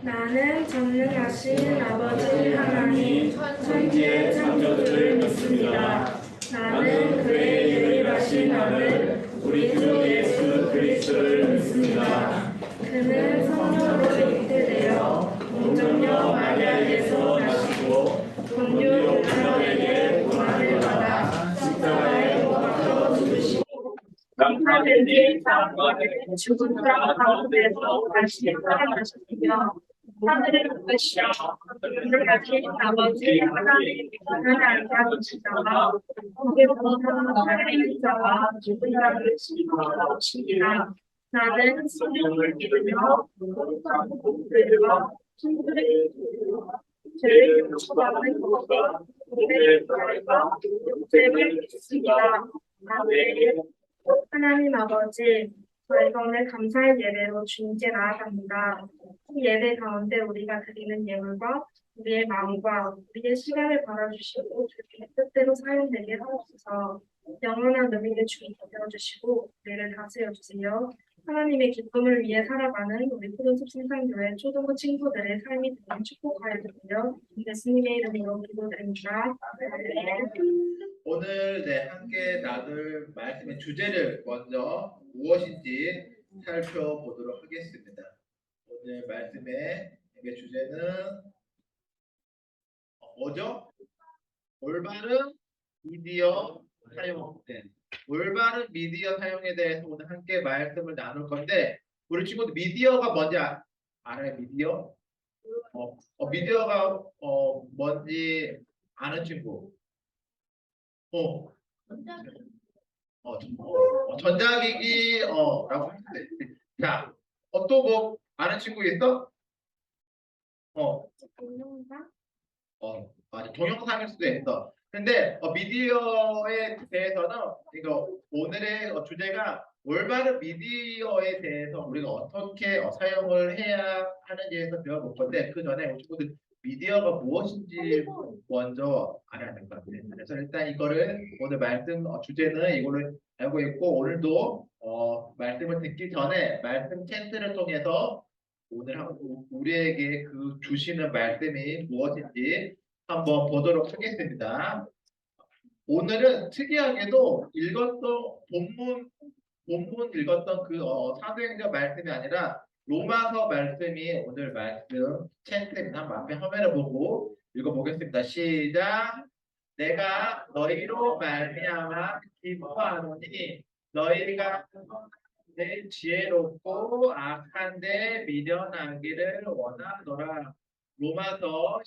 나는 전능하신 아버지 하나님 천지의 창조주를 믿습니다. 나는 그의 유일하신 아들 우리 주 예수 그리스도를 믿습니다. 그는 성령으로 잉태되어 동정녀 마리아에게서 나시고 본디오 빌라도에게 고난을 받아 십자가에 못 박혀 죽으시고 감사된지 사람과의 죽음과 가운데서 다시 살아나셨으며 하늘의 것이여 우리를 가진 아버지 하나님 하나님 아버지가 우리 모든 살아있는 자와 죽은 자를 심판하시리라. 나는 성령을 믿으며 거룩한 복들과 친구들의 죄를 처벌하는 것과 우리의 구원과 영생을 믿습니다. 아멘. 하나님 아버지, 저희가 오늘 감사의 예배로 주님께 나아갑니다. 이 예배 가운데 우리가 드리는 예물과 우리의 마음과 우리의 시간을 받아주시고 주님의 뜻대로 사용되게 하옵소서. 영원한 너희의 주인 되어주시고 우리를 다스려 주세요. 하나님의 기쁨을 위해 살아가는 우리 푸른숲 생산교회 초등부 친구들의 삶이 되는 축복하여 주세요. 예수님의 이름으로 기도드립니다. 오늘 함께 나눌 말씀의 주제를 먼저 무엇인지 살펴보도록 하겠습니다. 오늘 말씀의 주제는 뭐죠? 올바른 미디어 사용. 올바른 미디어 사용에 대해서 오늘 함께 말씀을 나눌 건데, 우리 친구들 미디어가 뭔지 알아요? 미디어? 미디어가 뭔지 아는 친구? 전자기기라고 하는데, 자, 또 뭐 아는 친구 있어? 동영상? 맞아. 동영상일 수도 있어. 근데 미디어에 대해서는 이거 오늘의 주제가 올바른 미디어에 대해서 우리가 어떻게 사용을 해야 하는지에서 배워볼 건데, 그 전에 우리 친구들 미디어가 무엇인지 먼저 알아야 될 것 같아요. 그래서 일단 이거를 오늘 말씀 주제는 이거를 알고 있고, 오늘도 말씀을 듣기 전에 말씀 챈트를 통해서 오늘 우리에게 그 주시는 말씀이 무엇인지 한번 보도록 하겠습니다. 오늘은 특이하게도 읽었던 본문 읽었던 그 사도행전 말씀이 아니라 로마서 말씀이 오늘 말씀 챈트입니다. 한번 앞에 화면을 보고 읽어보겠습니다. 시작. 내가 너희로 말미암아 기뻐하노니 너희가 내 지혜롭고 악한데 미련하기를 원하노라. 로마서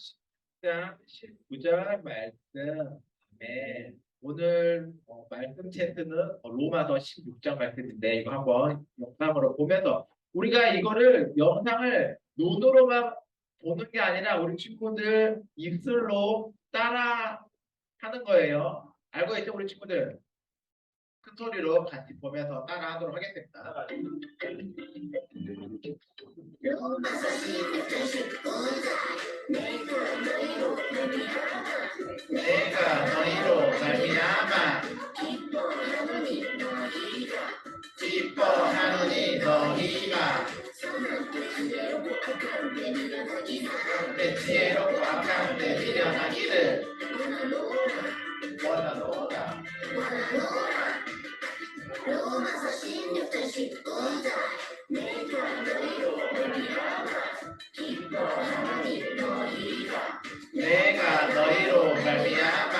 10장 19절 말씀. 아멘. 오늘 말씀 챈트는 로마서 16장 말씀인데, 이거 한번 영상으로 보면서 우리가 이거를 영상을 눈으로만 보는 게 아니라 우리 친구들 입술로 따라 하는 거예요. 알고 있죠, 우리 친구들? 큰 소리로 같이 보면서 따라 하도록 하겠습니다. 내가 너희로 말미암아 기뻐하노니 너희가 내 지혜롭고 악한데 미련하기를 원하노라. 로마서 16장 19절 내가 너희로 말미암아 기뻐하노니 너희가 내가 너희로 말미암아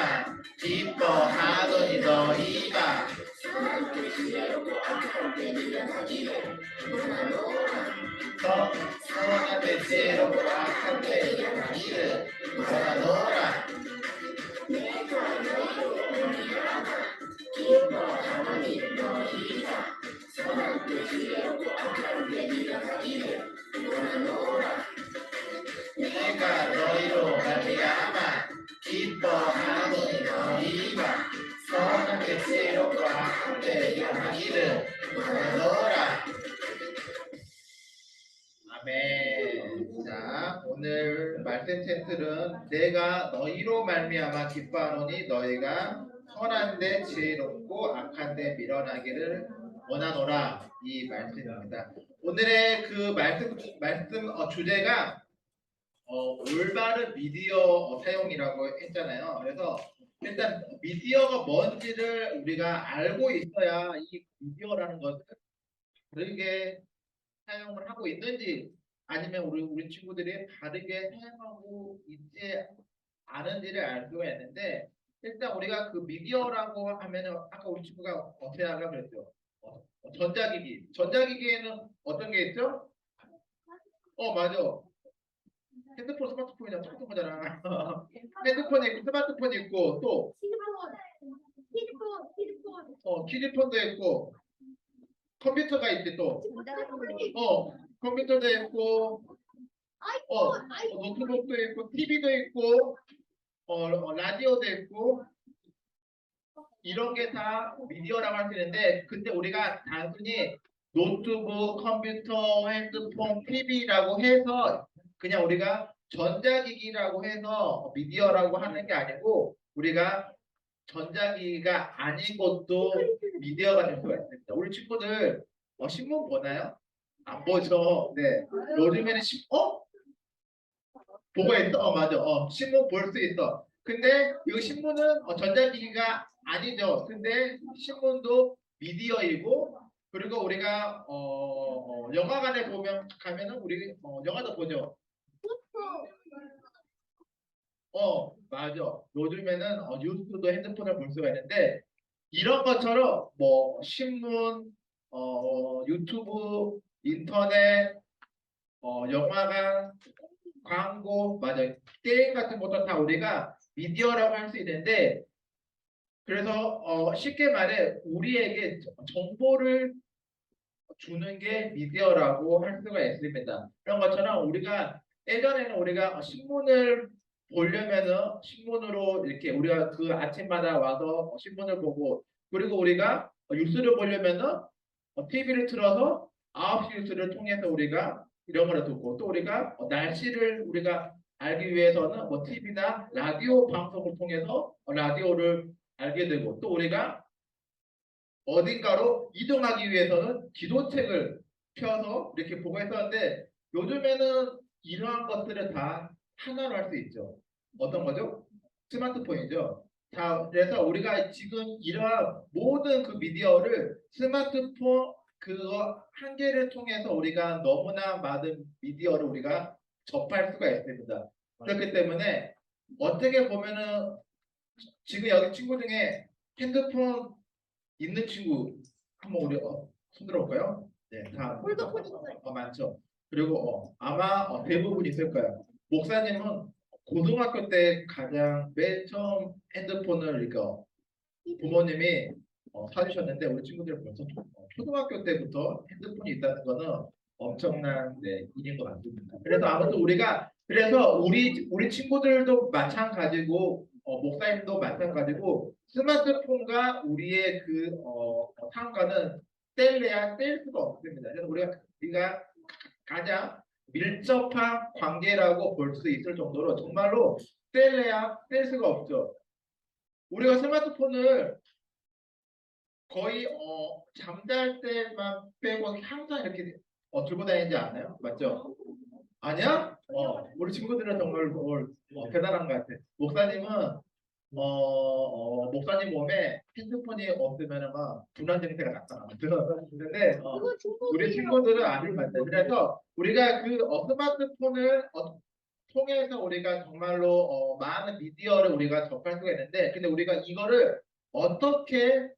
기뻐하노니 너희가 선한 지혜롭고 악한 때 미련하기를 원하노라. 선한 데 지혜롭고 악한 데 미련하기를 원하노라. 내가 너희로 말미암아 기뻐하노니 너희가 선한 지혜롭고 악한 때 미련하기를 원하노라. 내가 너희로 말미암아 기뻐하노니 너희가 선하게 지혜롭고 악한 데 미련하기를 원하노라. 아멘. 자, 오늘 말씀 챈트는 내가 너희로 말미암아 기뻐하노니 너희가 선한데 지혜롭고 악한데 미련하기를 원하노라, 이 말씀입니다. 오늘의 그 말씀 주제가 올바른 미디어 사용이라고 했잖아요. 그래서 일단 미디어가 뭔지를 우리가 알고 있어야 이 미디어라는 것을 다르게 사용을 하고 있는지, 아니면 우리 친구들이 다르게 사용하고 있지 않은지를 알 수가 있는데, 일단 우리가 그 미디어라고 하면은 아까 우리 친구가 어떻게 하라 그랬죠? 전자기기. 전자기기에는 어떤 게 있죠? 맞아. 핸드폰, 스마트폰이랑 똑같은 거잖아. 핸드폰이 있고 스마트폰이 있고 또 키드폰도 있고 컴퓨터가 있지 또. 컴퓨터도 있고 노트북도 있고 TV도 있고 라디오도 있고 이런 게 다 미디어라고 할 수 있는데 근데 우리가 단순히 노트북, 컴퓨터, 핸드폰, TV라고 해서 그냥 우리가 전자기기라고 해서 미디어라고 하는 게 아니고 우리가 전자기기가 아닌 것도 미디어가 될 수가 있습니다. 우리 친구들 신문 보나요? 안 보죠. 네. 요즘에는 보고 있어. 맞아. 신문 볼 수 있어. 근데 이 신문은 전자기기가 아니죠. 근데 신문도 미디어이고 그리고 우리가 영화관에 가면은 우리 영화도 보죠. 맞아. 요즘에는 뉴스도 핸드폰을 볼 수가 있는데 이런 것처럼 뭐 신문, 유튜브, 인터넷, 영화관, 광고, 맞아요. 게임 같은 것도 다 우리가 미디어라고 할 수 있는데 그래서 쉽게 말해 우리에게 정보를 주는 게 미디어라고 할 수가 있습니다. 그런 것처럼 우리가 예전에는 우리가 신문을 보려면은 신문으로 이렇게 우리가 그 아침마다 와서 신문을 보고 그리고 우리가 뉴스를 보려면은 TV를 틀어서 9시 뉴스를 통해서 우리가 이런 거를 듣고 또 우리가 날씨를 우리가 알기 위해서는 뭐 TV나 라디오 방송을 통해서 라디오를 알게 되고 또 우리가 어딘가로 이동하기 위해서는 지도책을 펴서 이렇게 보고 했었는데 요즘에는 이러한 것들을 다 하나로 할 수 있죠. 어떤 거죠? 스마트폰이죠. 자, 그래서 우리가 지금 이러한 모든 그 미디어를 스마트폰 그거 한 개를 통해서 우리가 너무나 많은 미디어를 우리가 접할 수가 있습니다. 그렇기 때문에 어떻게 보면은 지금 여기 친구 중에 핸드폰 있는 친구 한번 우리 손 들어볼까요? 네, 다 많죠. 그리고 아마 대부분 있을 거예요. 목사님은 고등학교 때 가장 맨 처음 핸드폰을 이거 부모님이 사주셨는데 우리 친구들 벌써 초등학교 때부터 핸드폰이 있다는 거는 엄청난 일인 것 같습니다. 그래서 아무튼 우리가 그래서 우리 친구들도 마찬가지고 목사님도 마찬가지고 스마트폰과 우리의 그 상관은 뗄래야 뗄 수가 없습니다. 그래서 우리가 가장 밀접한 관계라고 볼 수 있을 정도로 정말로 뗄래야 뗄 수가 없죠. 우리가 스마트폰을 거의 잠잘 때만 빼고 항상 이렇게 들고 다니지 않아요? 맞죠? 아니야? 우리 친구들은 정말 대단한 것 같아. 목사님은 목사님 몸에 핸드폰이 없으면 막 분한 증세가 나타나거든. 근데 우리 친구들은 아주 많다. 그래서 우리가 그 스마트폰을 통해서 우리가 정말로 많은 미디어를 우리가 접할 수가 있는데, 근데 우리가 이거를 어떻게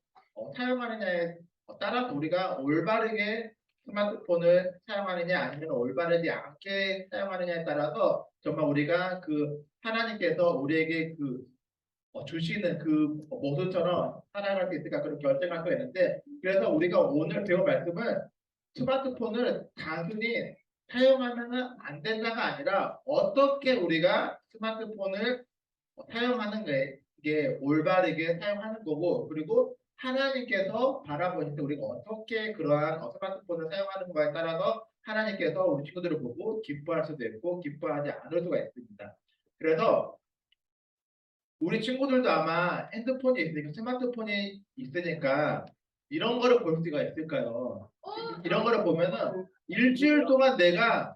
사용하느냐에 따라서 우리가 올바르게 스마트폰을 사용하느냐 아니면 올바르지 않게 사용하느냐에 따라서 정말 우리가 그 하나님께서 우리에게 그 주시는 그 모습처럼 살아갈 수 있을까 그런 결정할 수가 있는데 그래서 우리가 오늘 배운 말씀은 스마트폰을 단순히 사용하면 안 된다가 아니라 어떻게 우리가 스마트폰을 사용하는 게 올바르게 사용하는 거고 그리고 하나님께서 바라보실 때 우리가 어떻게 그러한 스마트폰을 사용하는 거에 따라서 하나님께서 우리 친구들을 보고 기뻐할 수도 있고 기뻐하지 않을 수가 있습니다. 그래서 우리 친구들도 아마 핸드폰이 있으니까 스마트폰이 있으니까 이런 거를 볼 수가 있을까요? 이런 거를 보면은 일주일 동안 내가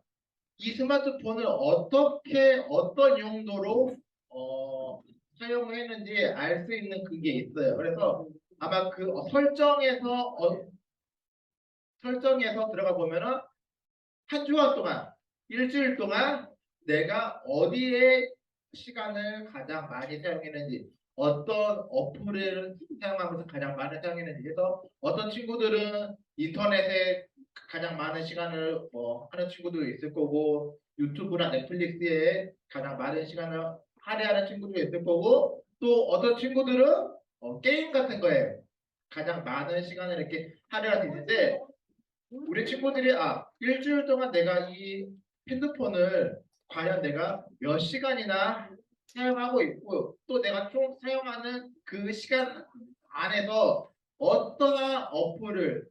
이 스마트폰을 어떻게 어떤 용도로 사용을 했는지 알 수 있는 그게 있어요. 그래서 아마 그 설정에서 들어가 보면은 한 주간 동안 일주일 동안 내가 어디에 시간을 가장 많이 사용했는지 어떤 어플을 사용하면서 가장 많이 사용했는지 그래서 어떤 친구들은 인터넷에 가장 많은 시간을 하는 친구도 있을 거고 유튜브나 넷플릭스에 가장 많은 시간을 할애하는 친구도 있을 거고 또 어떤 친구들은 게임 같은 거에 가장 많은 시간을 이렇게 할애할 수 있는데 우리 친구들이 일주일 동안 내가 이 핸드폰을 과연 내가 몇 시간이나 사용하고 있고 또 내가 총 사용하는 그 시간 안에서 어떠한 어플을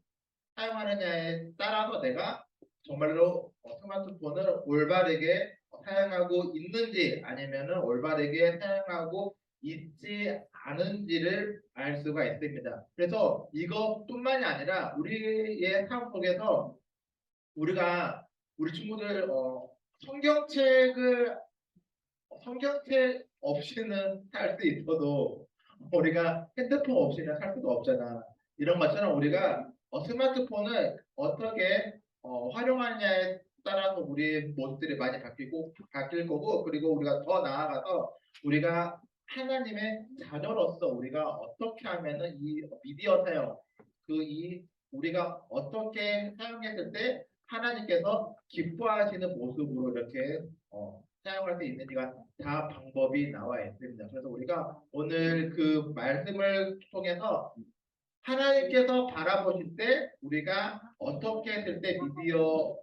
사용하느냐에 따라서 내가 정말로 스마트폰을 올바르게 사용하고 있는지 아니면은 올바르게 사용하고 있지 않은지를 알 수가 있습니다. 그래서 이것뿐만이 아니라 우리의 삶 속에서 우리 친구들 성경책을 성경책 없이는 살 수 있어도 우리가 핸드폰 없이는 살 수가 없잖아. 이런 것처럼 우리가 스마트폰을 어떻게 활용하느냐에 따라서 우리 모습들이 많이 바뀔 거고 그리고 우리가 더 나아가서 우리가 하나님의 자녀로서 우리가 어떻게 하면은 이 미디어 사용 우리가 어떻게 사용했을 때 하나님께서 기뻐하시는 모습으로 이렇게 사용할 수 있는지가 다 방법이 나와 있습니다. 그래서 우리가 오늘 그 말씀을 통해서 하나님께서 바라보실 때 우리가 어떻게 했을 때 미디어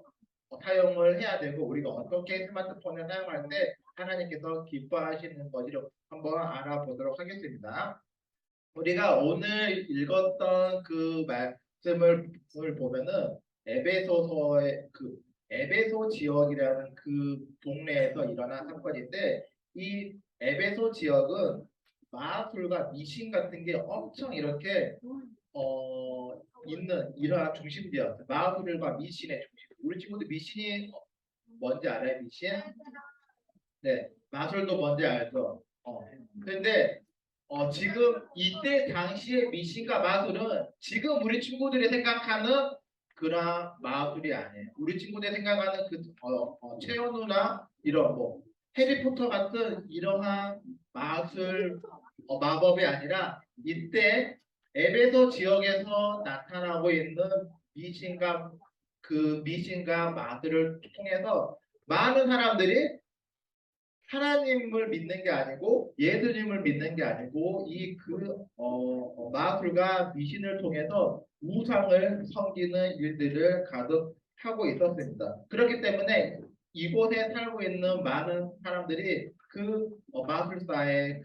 사용을 해야 되고 우리가 어떻게 스마트폰을 사용할 때 하나님께서 기뻐하시는 것을 한번 알아보도록 하겠습니다. 우리가 오늘 읽었던 그 말씀을 보면은 에베소서의 그 에베소 지역이라는 그 동네에서 일어난 사건인데 이 에베소 지역은 마술과 미신 같은 게 엄청 이렇게 있는 이러한 중심지였어요. 마술과 미신의 중심. 우리 친구들 미신이 뭔지 알아요? 미신? 네, 마술도 뭔지 알죠? 근데 지금 이때 당시의 미신과 마술은 지금 우리 친구들이 생각하는 그런 마술이 아니에요. 우리 친구들이 생각하는 그 채연우나 이런 뭐 해리포터 같은 이러한 마술 마법이 아니라 이때 에베소 지역에서 나타나고 있는 미신과 미신과 마술을 통해서 많은 사람들이 하나님을 믿는 게 아니고 예수님을 믿는 게 아니고 마술과 미신을 통해서 우상을 섬기는 일들을 가득하고 있었습니다. 그렇기 때문에 이곳에 살고 있는 많은 사람들이 마술사의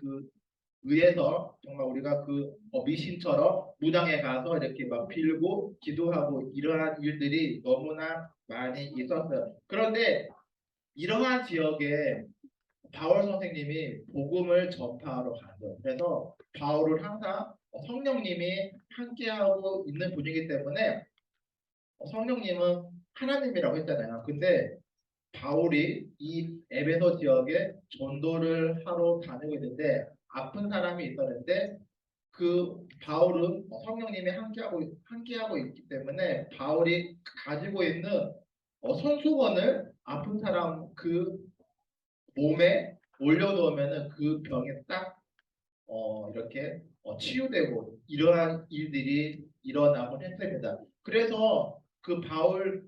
의해서 정말 우리가 미신처럼 무당에 가서 이렇게 막 빌고 기도하고 이러한 일들이 너무나 많이 있었어요. 그런데 이러한 지역에 바울 선생님이 복음을 전파하러 가죠. 그래서 바울을 항상 성령님이 함께하고 있는 분이기 때문에 성령님은 하나님이라고 했잖아요. 근데 바울이 이 에베소 지역에 전도를 하러 다니고 있는데 아픈 사람이 있었는데 바울은 성령님이 함께하고 있기 때문에 바울이 가지고 있는 손수건을 아픈 사람 몸에 올려놓으면은 그 병이 딱 이렇게 치유되고 이러한 일들이 일어나곤 했습니다. 그래서 바울을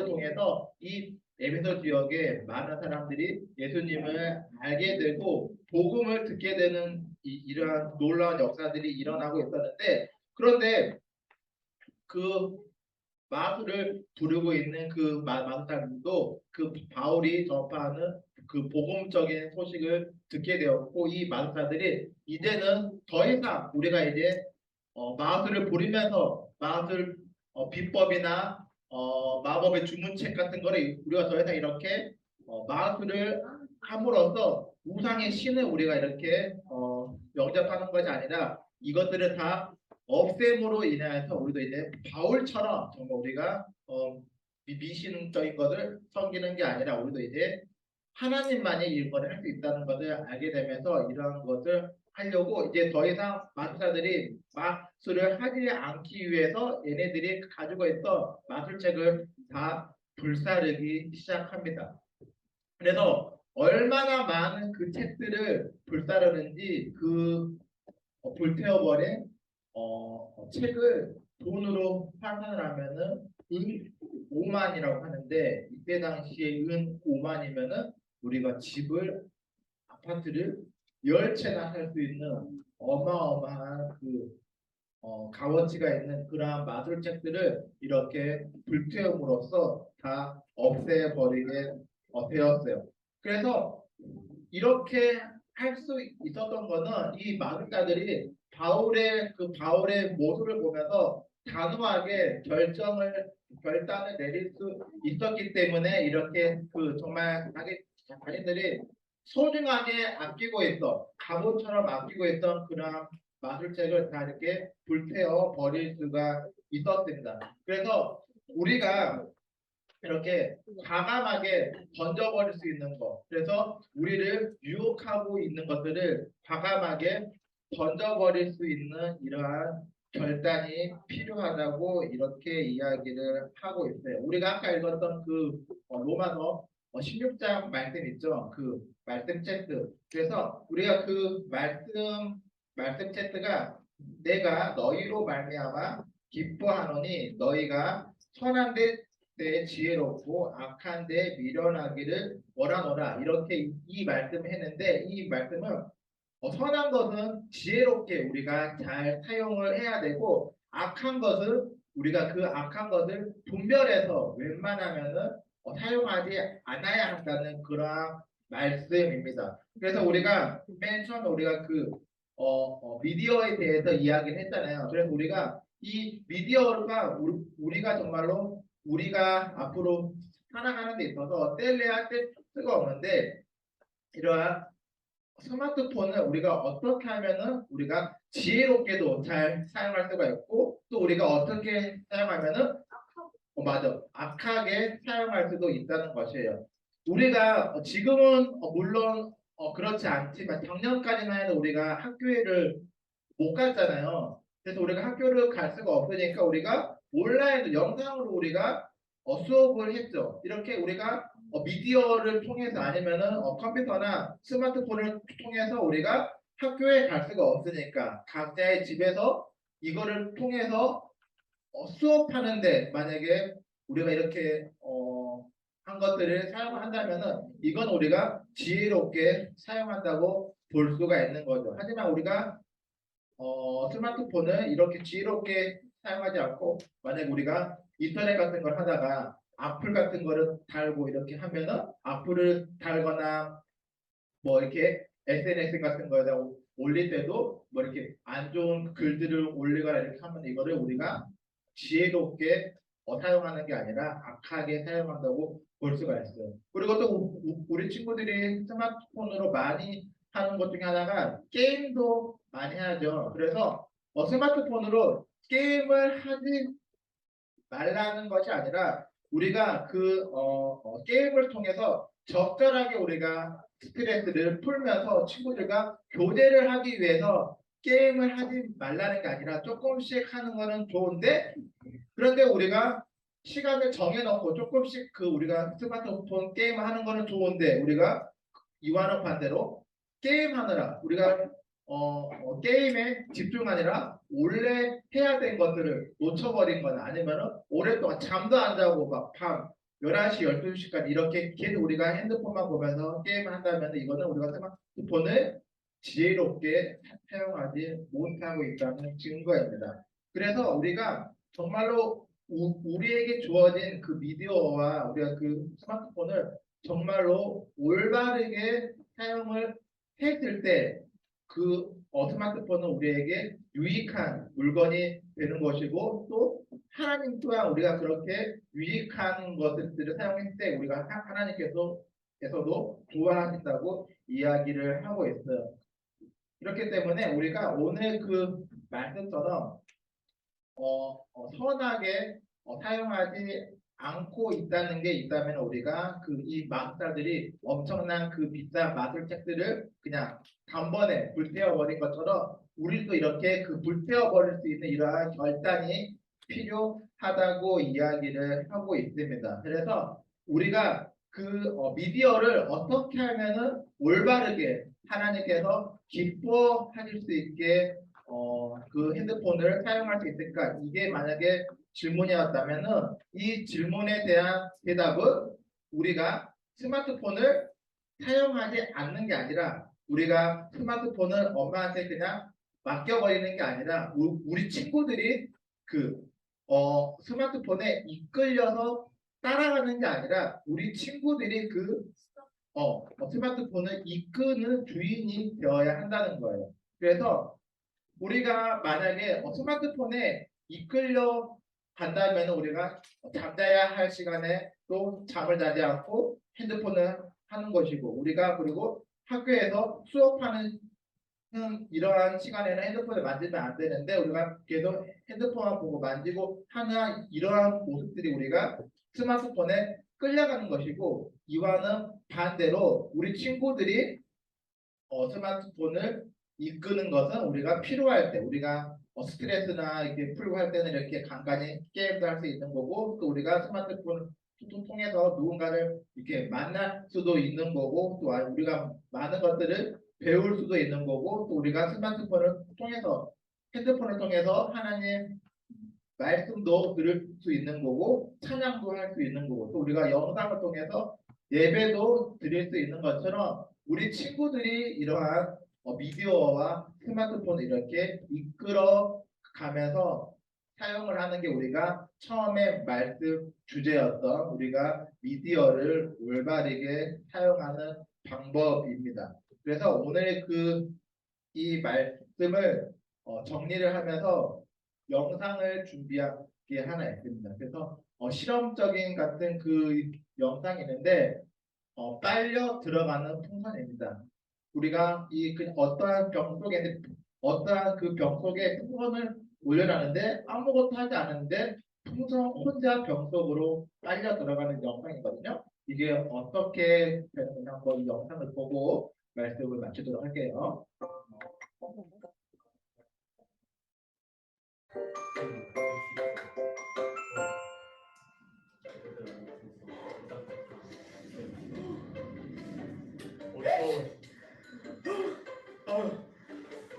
통해서 이 에베소 지역에 많은 사람들이 예수님을 알게 되고 복음을 듣게 되는 이러한 놀라운 역사들이 일어나고 있었는데 그런데 그 마술을 부르고 있는 마술사님도 바울이 전파하는 복음적인 소식을 듣게 되었고 이 마술사들이 이제는 더 이상 우리가 이제 마술을 부리면서 마술 비법이나 마법의 주문책 같은 거를 우리가 더 이상 이렇게 마술을 함으로써 우상의 신을 우리가 이렇게 영접하는 것이 아니라 이것들을 다 없앰으로 인해서 우리도 이제 바울처럼 정말 우리가 미신적인 것을 섬기는 게 아니라 우리도 이제 하나님만이 일권을 할 수 있다는 것을 알게 되면서 이러한 것을 하려고 이제 더 이상 마술사들이 마술을 하지 않기 위해서 얘네들이 가지고 있던 마술책을 다 불사르기 시작합니다. 그래서 얼마나 많은 그 책들을 불사르는지 그 불태워버린 책을 돈으로 환산을 하면은 은 5만이라고 하는데 이때 당시에 은 5만이면은 우리가 집을 아파트를 10채나 살 수 있는 어마어마한 그 값어치가 있는 그러한 마술책들을 이렇게 불태움으로써 다 없애버리게 되었어요. 그래서 이렇게 할 수 있었던 거는 이 마술가들이 바울의 모습을 보면서 단호하게 결단을 내릴 수 있었기 때문에 이렇게 그 정말 자기들이 소중하게 아끼고 있던 갑옷처럼 아끼고 있던 그런 마술책을 다 이렇게 불태워 버릴 수가 있었습니다. 그래서 우리가 이렇게 과감하게 던져버릴 수 있는 것. 그래서 우리를 유혹하고 있는 것들을 과감하게 던져버릴 수 있는 이러한 결단이 필요하다고 이렇게 이야기를 하고 있어요. 우리가 아까 읽었던 그 로마서 16장 말씀 있죠. 그 말씀 챕트. 그래서 우리가 그 말씀 챕트가 내가 너희로 말미암아 기뻐하노니 너희가 선한 데 지혜롭고 악한 데 미련하기를 원하노라 이렇게 이 말씀을 했는데 이 말씀은 선한 것은 지혜롭게 우리가 잘 사용을 해야 되고 악한 것은 우리가 그 악한 것을 분별해서 웬만하면은 사용하지 않아야 한다는 그런 말씀입니다. 그래서 우리가 맨 처음에 우리가 그 미디어에 대해서 이야기를 했잖아요. 그래서 우리가 이 미디어가 우리가 정말로 우리가 앞으로 살아가는 데 있어서 뗄래야 뗄 수가 없는데 이러한 스마트폰을 우리가 어떻게 하면은 우리가 지혜롭게도 잘 사용할 수가 있고 또 우리가 어떻게 사용하면은 맞아 악하게 사용할 수도 있다는 것이에요. 우리가 지금은 물론 그렇지 않지만 작년까지만 해도 우리가 학교를 못 갔잖아요. 그래서 우리가 학교를 갈 수가 없으니까 우리가 온라인으로 영상으로 우리가 수업을 했죠. 이렇게 우리가 미디어를 통해서 아니면은 컴퓨터나 스마트폰을 통해서 우리가 학교에 갈 수가 없으니까 각자의 집에서 이거를 통해서 수업하는데 만약에 우리가 이렇게 한 것들을 사용한다면은 이건 우리가 지혜롭게 사용한다고 볼 수가 있는 거죠. 하지만 우리가 스마트폰을 이렇게 지혜롭게 사용하지 않고 만약 우리가 인터넷 같은 걸 하다가 악플 같은 거를 달고 이렇게 하면은 악플을 달거나 뭐 이렇게 SNS 같은 거에다 올릴 때도 뭐 이렇게 안 좋은 글들을 올리거나 이렇게 하면 이거를 우리가 지혜롭게 사용하는 게 아니라 악하게 사용한다고 볼 수가 있어요. 그리고 또 우리 친구들이 스마트폰으로 많이 하는 것 중에 하나가 게임도 많이 하죠. 그래서 스마트폰으로 게임을 하지 말라는 것이 아니라 우리가 그 게임을 통해서 적절하게 우리가 스트레스를 풀면서 친구들과 교제를 하기 위해서 게임을 하지 말라는 게 아니라 조금씩 하는 거는 좋은데 그런데 우리가 시간을 정해놓고 조금씩 그 우리가 스마트폰 게임 하는 거는 좋은데 우리가 이와는 반대로 게임하느라 우리가 게임에 집중하느라 원래 해야 된 것들을 놓쳐버린 거나 아니면은 오랫동안 잠도 안 자고 막 밤 11시, 12시까지 이렇게 계속 우리가 핸드폰만 보면서 게임을 한다면 이거는 우리가 스마트폰을 지혜롭게 사용하지 못하고 있다는 증거입니다. 그래서 우리가 정말로 우리에게 주어진 그 미디어와 우리가 그 스마트폰을 정말로 올바르게 사용을 했을 때 그 스마트폰은 우리에게 유익한 물건이 되는 것이고 또 하나님 또한 우리가 그렇게 유익한 것들을 사용했을 때 우리가 하나님께서도 좋아하신다고 이야기를 하고 있어요. 그렇기 때문에 우리가 오늘 그 말씀처럼 선하게 사용하지 않고 있다는 게 있다면 우리가 그 이 마술사들이 엄청난 그 비싼 마술책들을 그냥 단번에 불태워버린 것처럼 우리도 이렇게 그 불태워버릴 수 있는 이러한 결단이 필요하다고 이야기를 하고 있습니다. 그래서 우리가 미디어를 어떻게 하면은 올바르게 하나님께서 기뻐하실 수 있게 그 핸드폰을 사용할 수 있을까? 이게 만약에 질문이었다면은 이 질문에 대한 대답은 우리가 스마트폰을 사용하지 않는 게 아니라 우리가 스마트폰을 엄마한테 그냥 맡겨버리는 게 아니라 우리 친구들이 그 스마트폰에 이끌려서 따라가는 게 아니라 우리 친구들이 스마트폰을 이끄는 주인이 되어야 한다는 거예요. 그래서 우리가 만약에 스마트폰에 이끌려 간다면 우리가 잠자야 할 시간에 또 잠을 자지 않고 핸드폰을 하는 것이고 우리가 그리고 학교에서 수업하는 이러한 시간에는 핸드폰을 만지면 안 되는데 우리가 계속 핸드폰만 보고 만지고 하는 이러한 모습들이 우리가 스마트폰에 끌려가는 것이고 이와는 반대로 우리 친구들이 스마트폰을 이끄는 것은 우리가 필요할 때 우리가 스트레스나 이렇게 풀고 할 때는 이렇게 간간히 게임도 할 수 있는 거고 또 우리가 스마트폰을 통해서 누군가를 이렇게 만날 수도 있는 거고 또 우리가 많은 것들을 배울 수도 있는 거고 또 우리가 스마트폰을 통해서 핸드폰을 통해서 하나님 말씀도 들을 수 있는 거고 찬양도 할 수 있는 거고 또 우리가 영상을 통해서 예배도 드릴 수 있는 것처럼 우리 친구들이 이러한 미디어와 스마트폰을 이렇게 이끌어 가면서 사용을 하는 게 우리가 처음에 말씀 주제였던 우리가 미디어를 올바르게 사용하는 방법입니다. 그래서 오늘 이 말씀을 정리를 하면서 영상을 준비한 게 하나 있습니다. 그래서 실험적인 같은 그 영상이 있는데 빨려 들어가는 풍선입니다. 우리가 어떠한 그 병 속에 풍선을 올려놨는데 아무것도 하지 않은데 풍선 혼자 병 속으로 빨려 들어가는 영상이거든요. 이게 어떻게 되는지 한번 이 영상을 보고 말씀을 마치도록 할게요.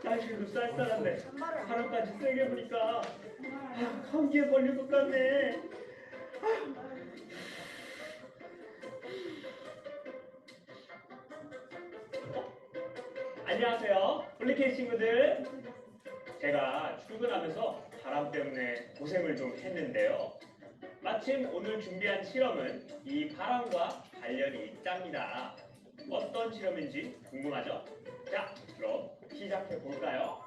날씨도 쌀쌀한데 바람까지 세게 부니까 감기에 걸릴 것 같네. 안녕하세요, 블리케이 친구들. 제가 출근하면서 바람 때문에 고생을 좀 했는데요. 마침 오늘 준비한 실험은 이 바람과 관련이 있답니다. 어떤 실험인지 궁금하죠? 자, 그럼 시작해 볼까요?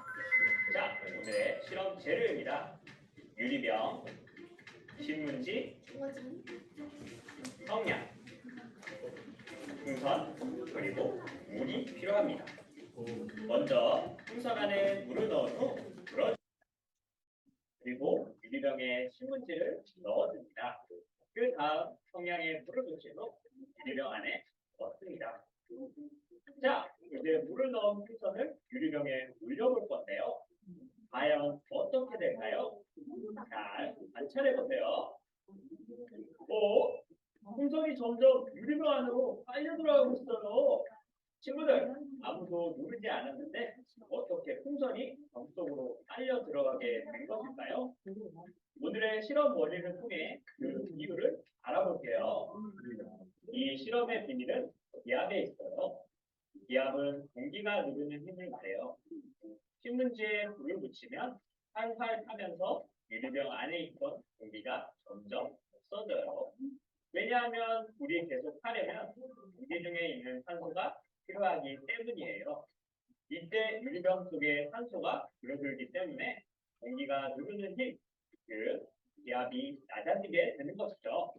자, 오늘의 실험 재료입니다. 유리병, 신문지, 성냥, 풍선, 그리고 물이 필요합니다. 먼저 풍선 안에 물을 넣은 후 그리고 유리병에 신문지를 넣어줍니다. 그 다음 성냥에 물을 붓인 후 유리병 안에 넣습니다. 자, 이제 물을 넣은 풍선을 유리병에 올려볼 건데요. 과연 어떻게 될까요? 잘 관찰해 보세요. 오, 풍선이 점점 유리병 안으로 빨려 들어가고 있어요. 친구들, 아무도 누르지 않았는데 어떻게 풍선이 병 속으로 빨려 들어가게 된 것일까요? 오늘의 실험 원리를 통해 그 이유를 알아볼게요. 이 실험의 비밀은 기압에 있어요. 기압은 공기가 누르는 힘을 말해요. 신문지에 불을 붙이면 활활 타면서 유리병 안에 있던 공기가 점점 없어져요. 왜냐하면 불이 계속 타려면 공기 중에 있는 산소가 필요하기 때문이에요. 이때 유리병 속에 산소가 줄어들기 때문에 공기가 누르는 힘, 즉 기압이 낮아지게 되는 것이죠.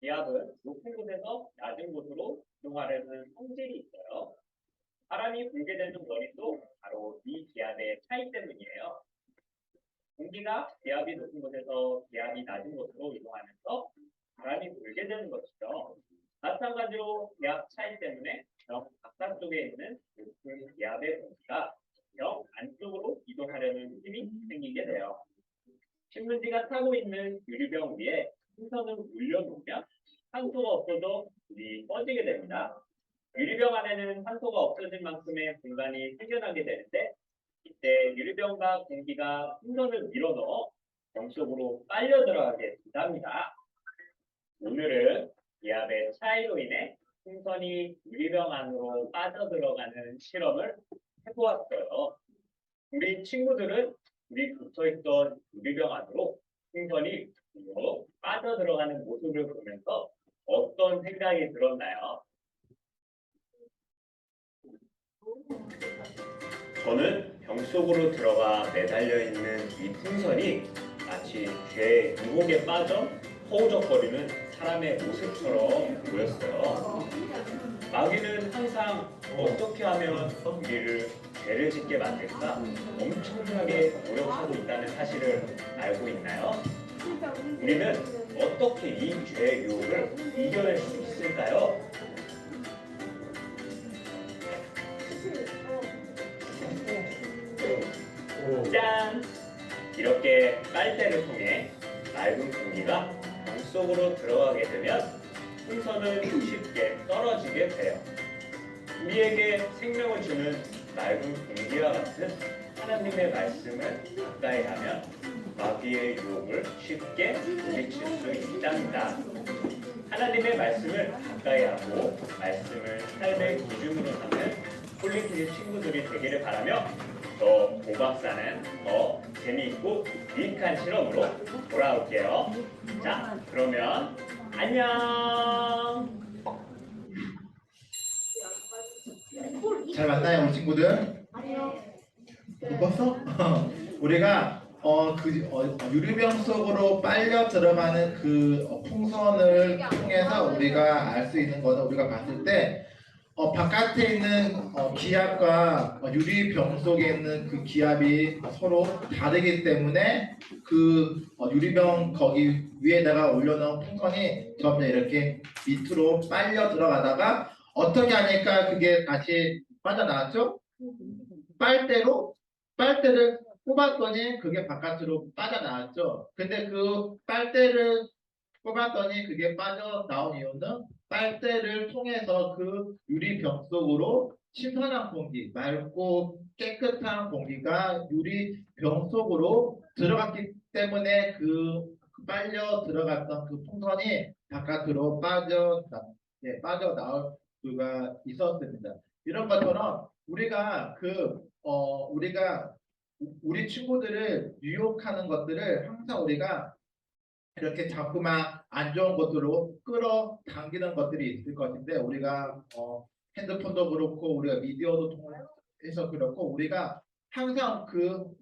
기압은 높은 곳에서 낮은 곳으로 이동하려는 성질이 있어요. 바람이 불게 되는 원인도 바로 이 기압의 차이 때문이에요. 공기가 기압이 높은 곳에서 기압이 낮은 곳으로 이동하면서 바람이 불게 되는 것이죠. 마찬가지로 기압 차이 때문에 병 바깥쪽에 있는 높은 기압의 공기가 병 안쪽으로 이동하려는 힘이 생기게 돼요. 신문지가 타고 있는 유리병 위에 풍선을 올려놓으면 산소가 없어도 불이 꺼지게 됩니다. 유리병 안에는 산소가 없어진 만큼의 공간이 생겨나게 되는데 이때 유리병과 공기가 풍선을 밀어넣어 병 속으로 빨려 들어가게 된답니다. 오늘은 기압의 차이로 인해 풍선이 유리병 안으로 빠져들어가는 실험을 해보았어요. 우리 친구들은 우리 붙어있던 유리병 안으로 풍선이 빠져들어가는 모습을 보면서 어떤 생각이 들었나요? 저는 병 속으로 들어가 매달려 있는 이 풍선이 마치 개 유혹에 빠져 허우적거리는 사람의 모습처럼 보였어요. 마귀는 항상 어떻게 하면 우리를 죄를 짓게 만들까 엄청나게 노력하고 있다는 사실을 알고 있나요? 우리는 어떻게 이 죄의 유혹을 이겨낼 수 있을까요? 짠! 이렇게 빨대를 통해 맑은 공기가 병 속으로 들어가게 되면 풍선은 쉽게 떨어지게 돼요. 우리에게 생명을 주는 맑은 공기와 같은 하나님의 말씀을 가까이 하면 마귀의 유혹을 쉽게 물리칠 수 있답니다. 하나님의 말씀을 가까이 하고 말씀을 삶의 기준으로 삼는 폴리티즈 친구들이 되기를 바라며 저 고박사는 더 재미있고 유익한 실험으로 돌아올게요. 자, 그러면 안녕. 잘 맞나요, 우리 친구들? 못 봤어? 우리가 유리병 속으로 빨려 들어가는 그 풍선을 통해서 우리가 알 수 있는 거는 우리가 봤을 때 바깥에 있는 기압과 유리병 속에 있는 그 기압이 서로 다르기 때문에 그 유리병 거기 위에다가 올려놓은 풍선이 점점 이렇게 밑으로 빨려 들어가다가 어떻게 하니까 그게 다시 빠져나왔죠? 빨대를 뽑았더니 그게 바깥으로 빠져나왔죠. 근데 그 빨대를 뽑았더니 그게 빠져나온 이유는 빨대를 통해서 그 유리병 속으로 신선한 공기, 맑고 깨끗한 공기가 유리병 속으로 들어갔기 때문에 그 빨려 들어갔던 그 풍선이 바깥으로 빠져나올 수가 있었습니다. 이런 것처럼 우리가 우리 친구들을 유혹하는 것들을 항상 우리가 이렇게 자꾸만 안 좋은 것으로 끌어당기는 것들이 있을 것인데 우리가 핸드폰도 그렇고 우리가 미디어도 통해서 그렇고 우리가 항상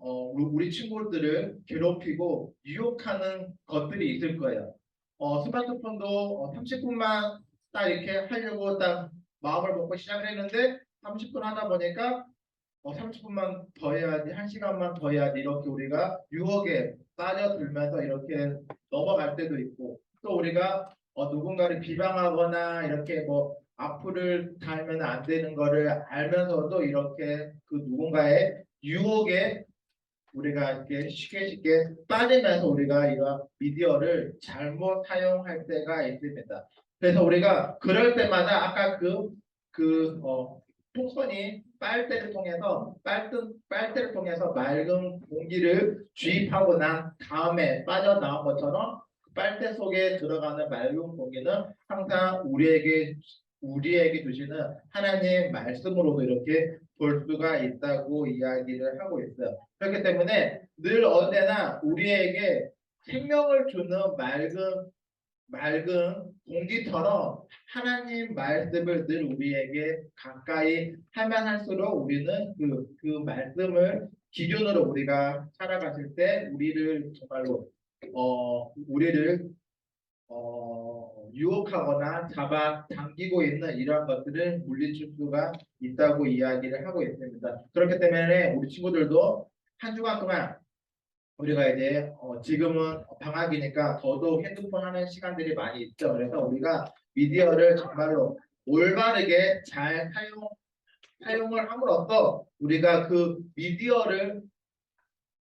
우리 친구들을 괴롭히고 유혹하는 것들이 있을 거예요. 스마트폰도 30분만 딱 이렇게 하려고 딱 마음을 먹고 시작을 했는데 30분 하다 보니까 30분만 더 해야지, 1시간만 더 해야지 이렇게 우리가 유혹에 빠져들면서 이렇게 넘어갈 때도 있고 또 우리가 누군가를 비방하거나 이렇게 뭐 악플을 달면 안 되는 거를 알면서도 이렇게 그 누군가의 유혹에 우리가 이렇게 쉽게 빠지면서 우리가 이런 미디어를 잘못 사용할 때가 있습니다. 그래서 우리가 그럴 때마다 아까 풍선이 빨대를 통해서 맑은 공기를 주입하고 난 다음에 빠져나온 것처럼 빨대 속에 들어가는 맑은 공기는 항상 우리에게 주시는 하나님의 말씀으로도 이렇게 볼 수가 있다고 이야기를 하고 있어요. 그렇기 때문에 늘 언제나 우리에게 생명을 주는 맑은 공기처럼 하나님 말씀을 늘 우리에게 가까이 하면 할수록 우리는 그 말씀을 기준으로 우리가 살아갔을 때 우리를 정말로 우리를 유혹하거나 잡아당기고 있는 이러한 것들을 물리칠 수가 있다고 이야기를 하고 있습니다. 그렇기 때문에 우리 친구들도 한 주간 동안 우리가 이제 지금은 방학이니까 더더욱 핸드폰 하는 시간들이 많이 있죠. 그래서 우리가 미디어를 정말로 올바르게 잘 사용을 함으로써 우리가 그 미디어를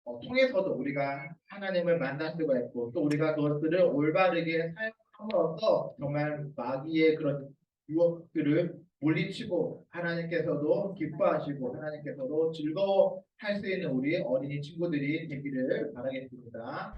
통해서도 우리가 하나님을 만날 수가 있고 또 우리가 그것들을 올바르게 함으로써 정말 마귀의 그런 유혹들을 물리치고 하나님께서도 기뻐하시고 하나님께서도 즐거워할 수 있는 우리 어린이 친구들이 되기를 바라겠습니다.